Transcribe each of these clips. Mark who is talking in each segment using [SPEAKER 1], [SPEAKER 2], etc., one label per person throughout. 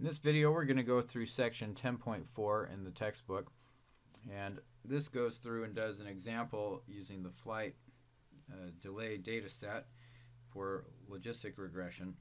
[SPEAKER 1] In this video we're going to go through section 10.4 in the textbook, and this goes through and does an example using the flight delay data set for logistic regression,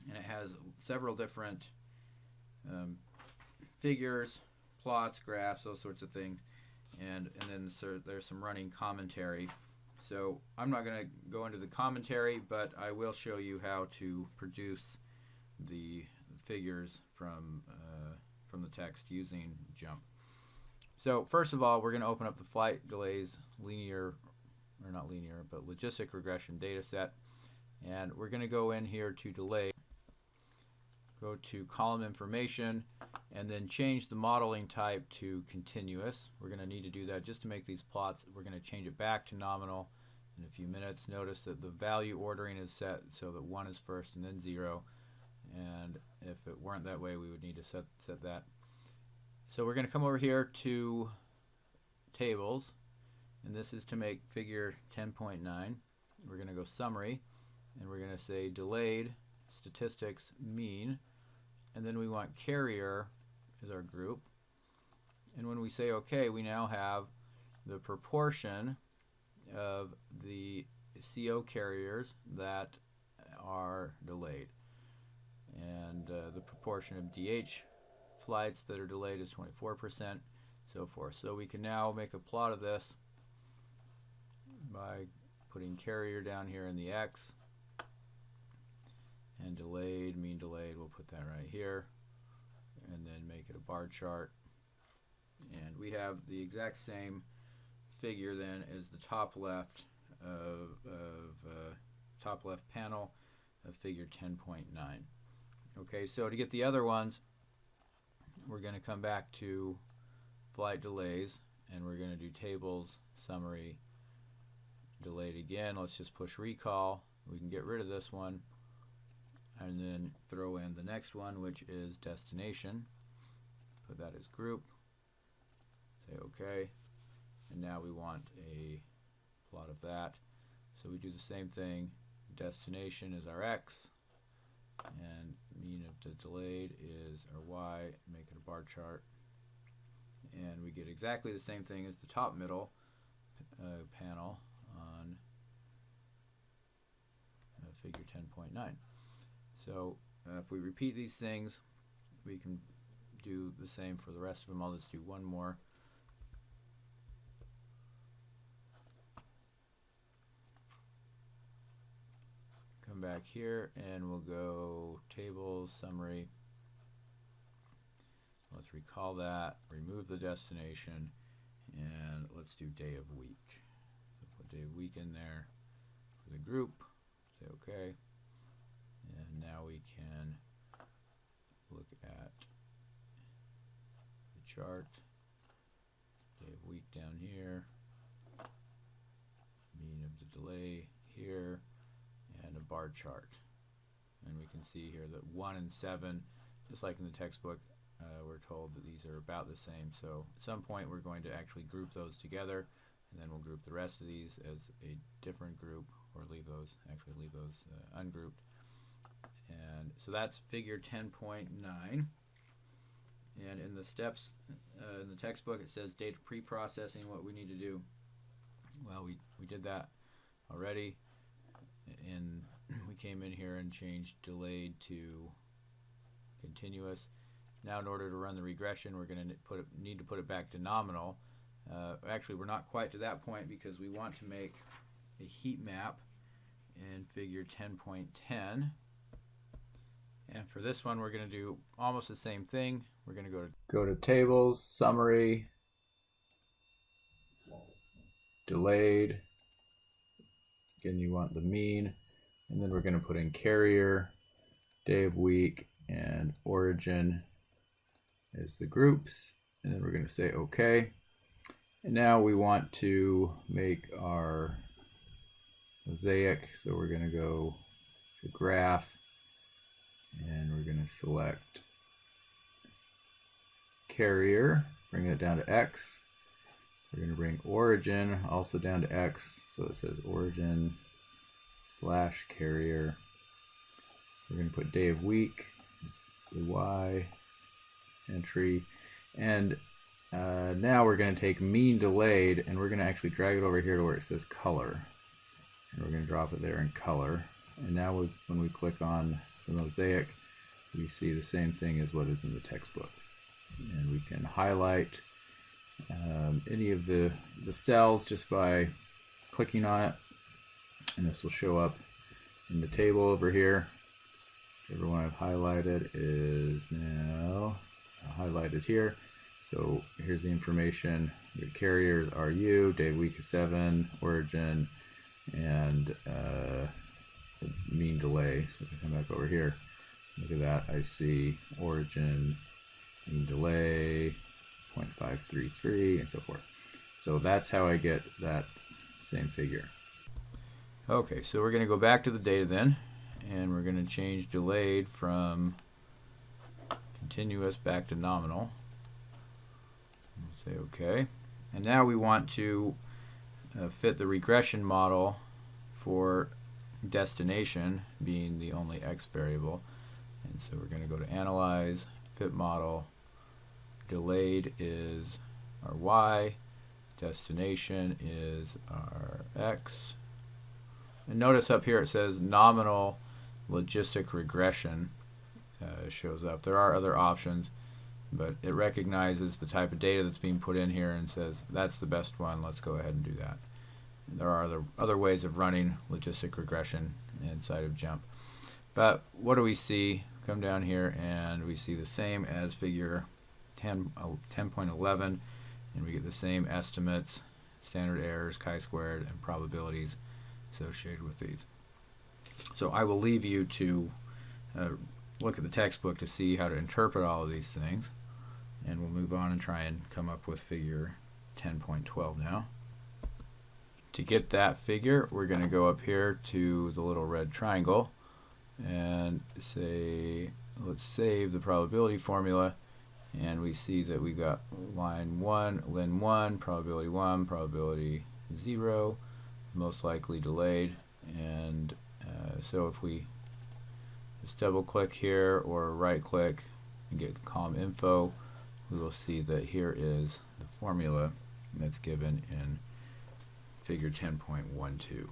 [SPEAKER 1] and it has several different figures, plots, graphs, those sorts of things, and then there's some running commentary. So I'm not going to go into the commentary, but I will show you how to produce the figures from the text using JMP. So first of all, we're going to open up the flight delays logistic regression data set, and we're going to go in here to delay, go to column information, and then change the modeling type to continuous. We're going to need to do that just to make these plots. We're going to change it back to nominal in a few minutes. Notice that the value ordering is set so that 1 is first and then 0, and if it weren't that way we would need to set that. So we're going to come over here to tables, and this is to make figure 10.9. We're going to go summary, and we're going to say delayed statistics mean, and then we want carrier as our group. And when we say OK, we now have the proportion of the CO carriers that are delayed, and the proportion of DH flights that are delayed is 24%, so forth. So we can now make a plot of this by putting carrier down here in the X, and delayed, mean delayed, we'll put that right here, and then make it a bar chart. And we have the exact same figure then as the top left top left panel of figure 10.9. Okay, so to get the other ones, we're going to come back to flight delays, and we're going to do tables, summary, delayed again. Let's just push recall. We can get rid of this one and then throw in the next one, which is destination. Put that as group, say OK, and now we want a plot of that. So we do the same thing. Destination is our X, and mean of the delayed is our Y. Make it a bar chart, and we get exactly the same thing as the top middle panel on figure 10.9. So if we repeat these things, we can do the same for the rest of them. I'll just do one more. Come back here and we'll go tables, summary. Let's recall that, remove the destination, and let's do day of week. So put day of week in there for the group, say OK, and now we can look at the chart. Day of week down here, mean of the delay here, and a bar chart. And we can see here that 1 and 7, just like in the textbook, we're told that these are about the same. So at some point we're going to actually group those together, and then we'll group the rest of these as a different group, or leave those ungrouped. And so that's figure 10.9. And in the steps in the textbook it says data pre-processing, what we need to do. Well, we did that already, and we came in here and changed delayed to continuous. Now in order to run the regression, we're going to need to put it back to nominal. Actually, we're not quite to that point, because we want to make a heat map in figure 10.10. And for this one, we're going to do almost the same thing. We're going to go to tables, summary, delayed. Again, you want the mean, and then we're going to put in carrier, day of week, and origin as the groups, and then we're going to say OK. And now we want to make our mosaic, so we're going to go to graph, and we're going to select carrier, bring it down to X. We're going to bring origin also down to X, so it says origin / carrier. We're going to put day of week the Y entry, and now we're going to take mean delayed and we're going to actually drag it over here to where it says color, and we're going to drop it there in color. And now when we click on the mosaic, we see the same thing as what is in the textbook, and we can highlight any of the cells just by clicking on it, and this will show up in the table over here. Everyone I've highlighted is now highlighted here. So here's the information. The carriers are you, day week is 7, origin, and mean delay. So if I come back over here, look at that, I see origin, mean delay, 0.533, and so forth. So that's how I get that same figure. Okay, so we're going to go back to the data then, and we're going to change delayed from continuous back to nominal. We'll say OK. And now we want to fit the regression model for destination being the only x variable. And so we're going to go to Analyze, Fit Model. Delayed is our y, destination is our x. And notice up here it says nominal logistic regression shows up. There are other options, but it recognizes the type of data that's being put in here and says that's the best one, let's go ahead and do that. And there are other ways of running logistic regression inside of JMP. But what do we see? Come down here and we see the same as figure 10.11, and we get the same estimates, standard errors, chi-squared, and probabilities associated with these. So I will leave you to look at the textbook to see how to interpret all of these things, and we'll move on and try and come up with figure 10.12 now. To get that figure, we're going to go up here to the little red triangle and say, let's save the probability formula, and we see that we got line 1, ln 1, probability 1, probability 0, most likely delayed. And so if we just double click here or right click and get column info, we will see that here is the formula that's given in figure 10.12.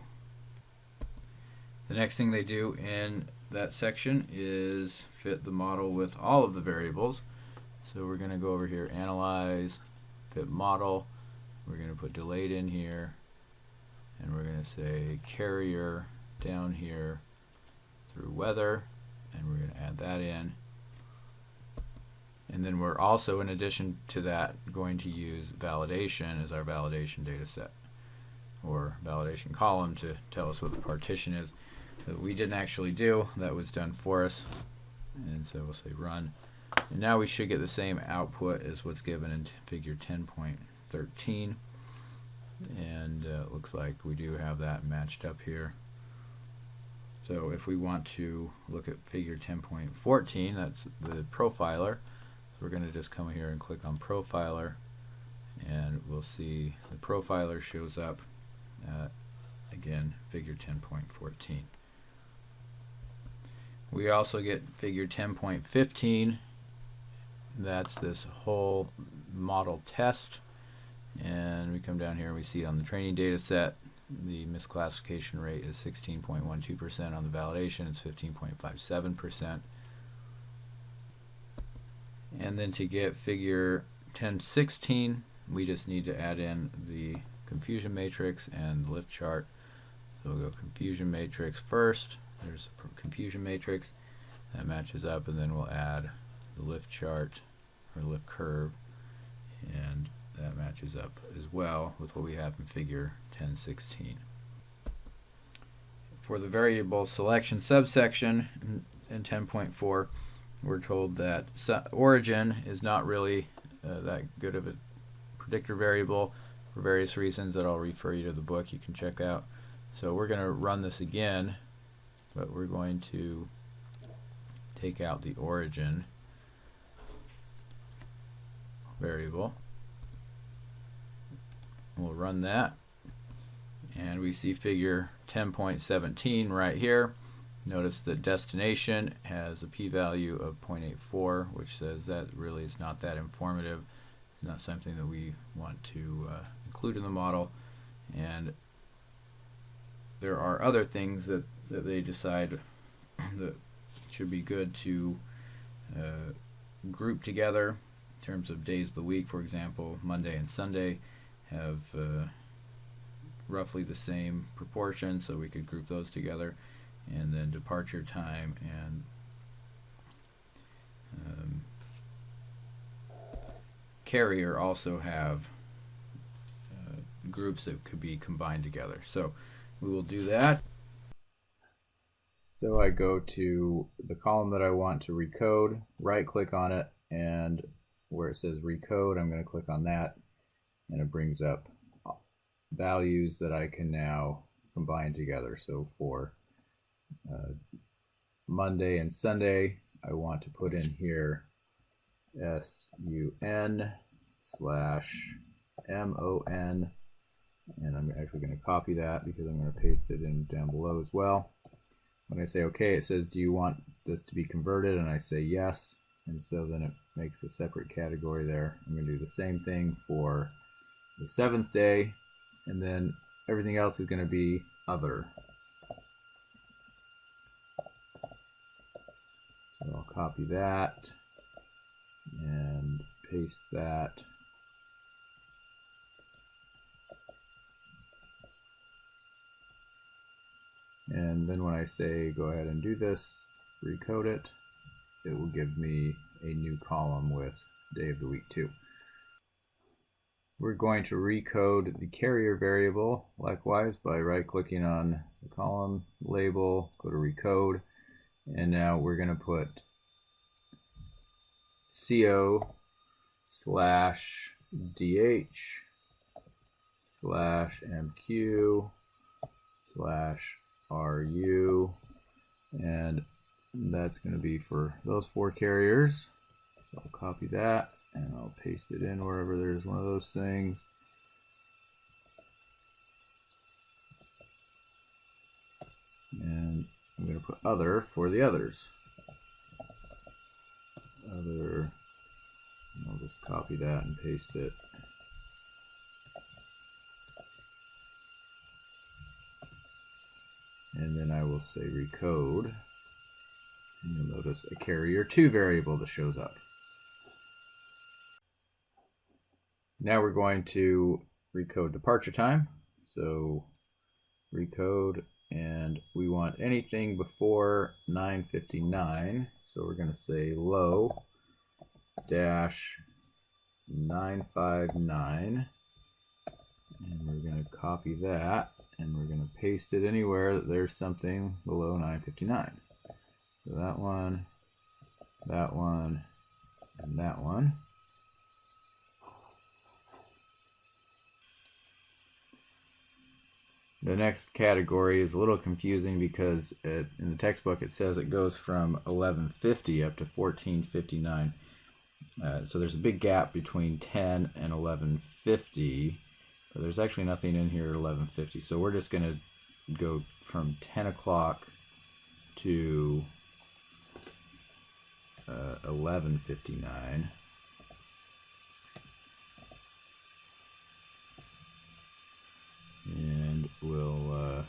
[SPEAKER 1] The next thing they do in that section is fit the model with all of the variables. So we're going to go over here, Analyze, Fit Model. We're going to put delayed in here, and we're going to say carrier down here through weather, and we're going to add that in. And then we're also, in addition to that, going to use validation as our validation data set, or validation column, to tell us what the partition is that we didn't actually do. That was done for us. And so we'll say run. And now we should get the same output as what's given in figure 10.13. And it looks like we do have that matched up here. So if we want to look at figure 10.14, that's the profiler. So we're going to just come here and click on profiler, and we'll see the profiler shows up again, figure 10.14. We also get figure 10.15. That's this whole model test, and we come down here and we see on the training data set the misclassification rate is 16.12%. On the validation it's 15.57%. And then to get figure 10.16, we just need to add in the confusion matrix and the lift chart. So we'll go confusion matrix first. There's a confusion matrix that matches up, and then we'll add the lift chart or lift curve, and that matches up as well with what we have in figure 10.16. For the variable selection subsection in 10.4, we're told that origin is not really that good of a predictor variable for various reasons that I'll refer you to the book. You can check out. So we're going to run this again, but we're going to take out the origin variable. We'll run that, and we see figure 10.17 right here. Notice that destination has a p-value of 0.84, which says that really is not that informative. It's not something that we want to include in the model. And there are other things that they decide that should be good to group together in terms of days of the week. For example, Monday and Sunday have roughly the same proportion, so we could group those together. And then departure time and carrier also have groups that could be combined together. So we will do that. So I go to the column that I want to recode, right click on it, and where it says recode, I'm going to click on that, and it brings up values that I can now combine together. So for Monday and Sunday, I want to put in here sun/mon, and I'm actually going to copy that because I'm going to paste it in down below as well. When I say OK, it says, do you want this to be converted? And I say yes, and so then it makes a separate category there. I'm going to do the same thing for the 7th day, and then everything else is going to be other. So I'll copy that and paste that. And then when I say go ahead and do this, recode it, it will give me a new column with day of the week 2. We're going to recode the carrier variable likewise by right-clicking on the column label, go to recode, and now we're going to put co/dh/mq/ru, and that's going to be for those 4 carriers. So I'll copy that and I'll paste it in wherever there's one of those things. And I'm going to put other for the others. Other, and I'll just copy that and paste it. And then I will say recode, and you'll notice a carrier 2 variable that shows up. Now we're going to recode departure time. So recode, and we want anything before 9:59. So we're going to say low-959, and we're going to copy that, and we're going to paste it anywhere that there's something below 9:59. So that one, and that one. The next category is a little confusing because in the textbook it says it goes from 1150 up to 1459. So there's a big gap between 10 and 1150, but there's actually nothing in here at 1150. So we're just going to go from 10 o'clock to 11:59. And we'll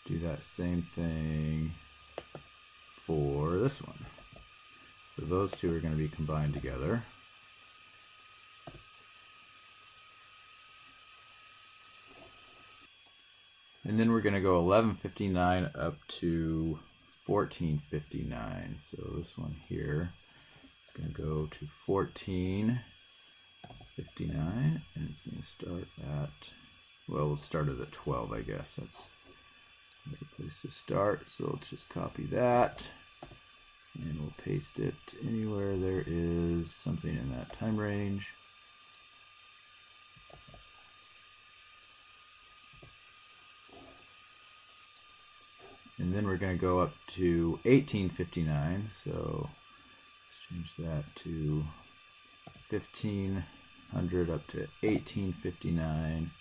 [SPEAKER 1] do that same thing for this one. So those two are going to be combined together. And then we're going to go 11:59 up to 14:59. So this one here is going to go to 14:59, and it's going to start at, well, we'll start it at 12, I guess. That's a good place to start. So let's just copy that, and we'll paste it anywhere there is something in that time range. And then we're going to go up to 18:59. So let's change that to 1500 up to 18:59.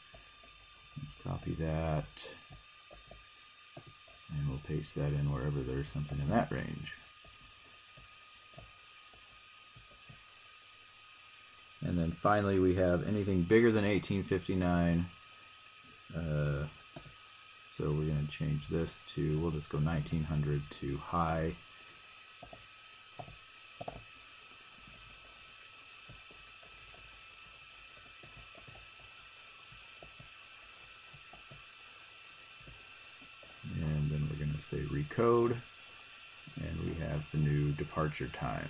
[SPEAKER 1] Let's copy that. And we'll paste that in wherever there's something in that range. And then finally we have anything bigger than 1859. So we're going to change this to, we'll just go 1900 to high. And then we're going to say recode, and we have the new departure time.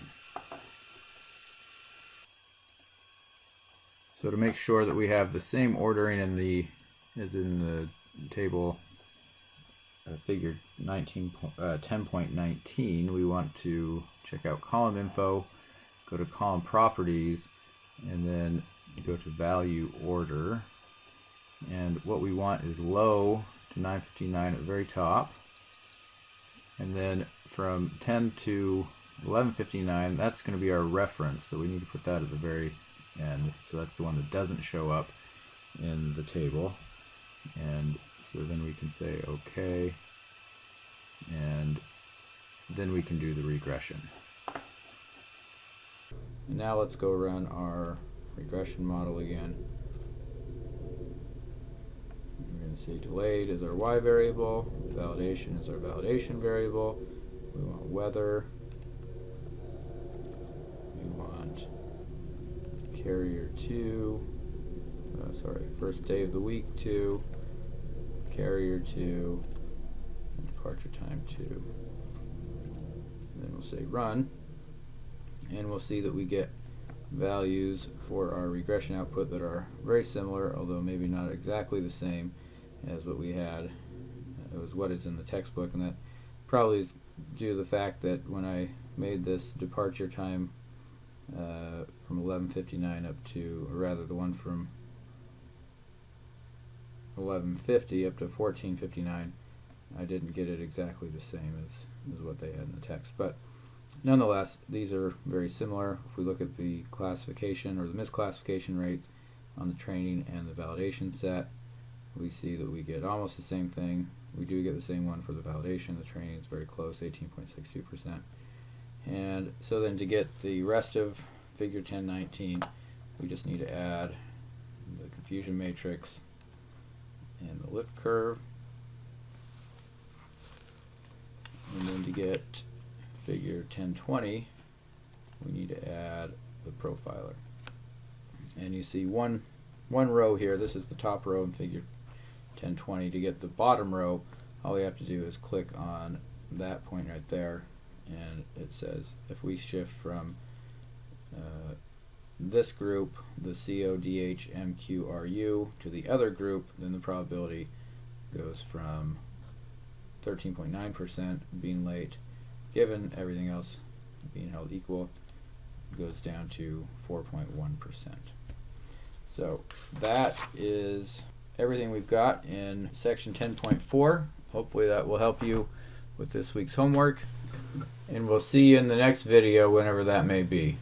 [SPEAKER 1] So to make sure that we have the same ordering in the as in the table figure 10.19, we want to check out column info, go to column properties, and then go to value order. And what we want is low to 959 at the very top, and then from 10 to 1159, that's going to be our reference, so we need to put that at the very end. So that's the one that doesn't show up in the table. And so then we can say OK, and then we can do the regression. And now let's go run our regression model again. We're going to see delayed is our Y variable, validation is our validation variable. We want weather, we want carrier 2, first day of the week 2, carrier 2, and departure time 2. And then we'll say run, and we'll see that we get values for our regression output that are very similar, although maybe not exactly the same as what we had. It was what is in the textbook, and that probably is due to the fact that when I made this departure time from 11:59 up to, or rather the one from 11:50 up to 14:59, I didn't get it exactly the same as what they had in the text. But nonetheless, these are very similar. If we look at the classification or the misclassification rates on the training and the validation set, we see that we get almost the same thing. We do get the same one for the validation. The training is very close, 18.62%. And so then to get the rest of figure 1019, we just need to add the confusion matrix and the lift curve. And then to get figure 1020, we need to add the profiler. And you see one row here. This is the top row in figure 1020. To get the bottom row, all we have to do is click on that point right there, and it says if we shift from this group, the CODHMQRU, to the other group, then the probability goes from 13.9% being late, given everything else being held equal, goes down to 4.1%. So that is everything we've got in section 10.4. Hopefully that will help you with this week's homework, and we'll see you in the next video, whenever that may be.